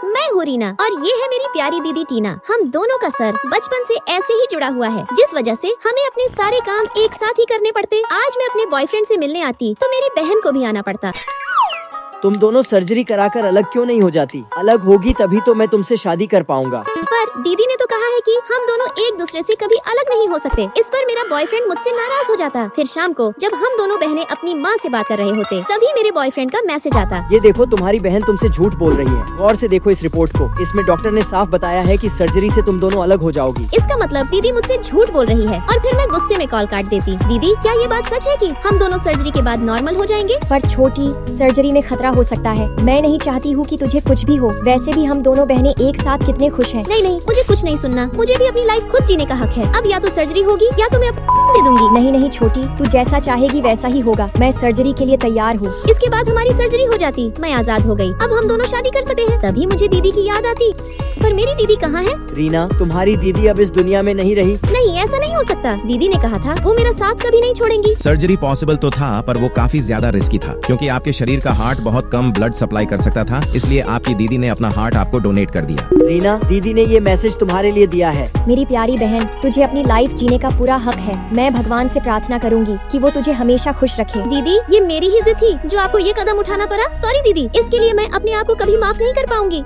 मैं हूँ रीना और ये है मेरी प्यारी दीदी टीना। हम दोनों का सर बचपन से ऐसे ही जुड़ा हुआ है, जिस वजह से हमें अपने सारे काम एक साथ ही करने पड़ते। आज मैं अपने बॉयफ्रेंड से मिलने आती तो मेरी बहन को भी आना पड़ता। तुम दोनों सर्जरी कराकर अलग क्यों नहीं हो जाती? अलग होगी तभी तो मैं तुमसे शादी कर पाऊंगा। पर दीदी ने तो कहा है कि हम दोनों एक दूसरे से कभी अलग नहीं हो सकते। इस पर मेरा बॉयफ्रेंड मुझसे नाराज हो जाता। फिर शाम को जब हम दोनों बहनें अपनी माँ से बात कर रहे होते, तभी मेरे बॉयफ्रेंड का मैसेज आता। ये देखो, तुम्हारी बहन तुमसे झूठ बोल रही है। गौर से देखो इस रिपोर्ट को। इसमें डॉक्टर ने साफ बताया है कि सर्जरी से तुम दोनों अलग हो जाओगी। इसका मतलब दीदी मुझसे झूठ बोल रही है। और फिर मैं गुस्से में कॉल काट देती। दीदी, क्या ये बात सच है कि हम दोनों सर्जरी के बाद नॉर्मल हो जाएंगे? पर छोटी, सर्जरी में खतरा हो सकता है। मैं नहीं चाहती हूँ कि तुझे कुछ भी हो। वैसे भी हम दोनों बहनें एक साथ कितने खुश हैं। नहीं, मुझे कुछ नहीं सुनना। मुझे भी अपनी लाइफ खुद जीने का हक है। अब या तो सर्जरी होगी या तो मैं दे दूंगी। नहीं छोटी, तू जैसा चाहेगी वैसा ही होगा। मैं सर्जरी के लिए तैयार हूँ। इसके बाद हमारी सर्जरी हो जाती, मैं आजाद हो गई। अब हम दोनों शादी कर सकते हैं। तभी मुझे दीदी की याद आती। पर मेरी दीदी कहाँ है? रीना, तुम्हारी दीदी अब इस दुनिया में नहीं रही। नहीं, ऐसा नहीं हो सकता। दीदी ने कहा था वो मेरा साथ कभी नहीं छोड़ेंगी। सर्जरी पॉसिबल तो था, पर वो काफी ज्यादा रिस्की था, क्योंकि आपके शरीर का हार्ट बहुत कम ब्लड सप्लाई कर सकता था। इसलिए आपकी दीदी ने अपना हार्ट आपको डोनेट कर दिया। रीना, दीदी ने ये मैसेज तुम्हारे लिए दिया है। मेरी प्यारी बहन, तुझे अपनी लाइफ जीने का पूरा हक है। मैं भगवान से प्रार्थना करूंगी कि वो तुझे हमेशा खुश रखे। दीदी, ये मेरी ही जिद थी जो आपको ये कदम उठाना पड़ा। सॉरी दीदी, इसके लिए मैं अपने आप को कभी माफ नहीं कर पाऊंगी।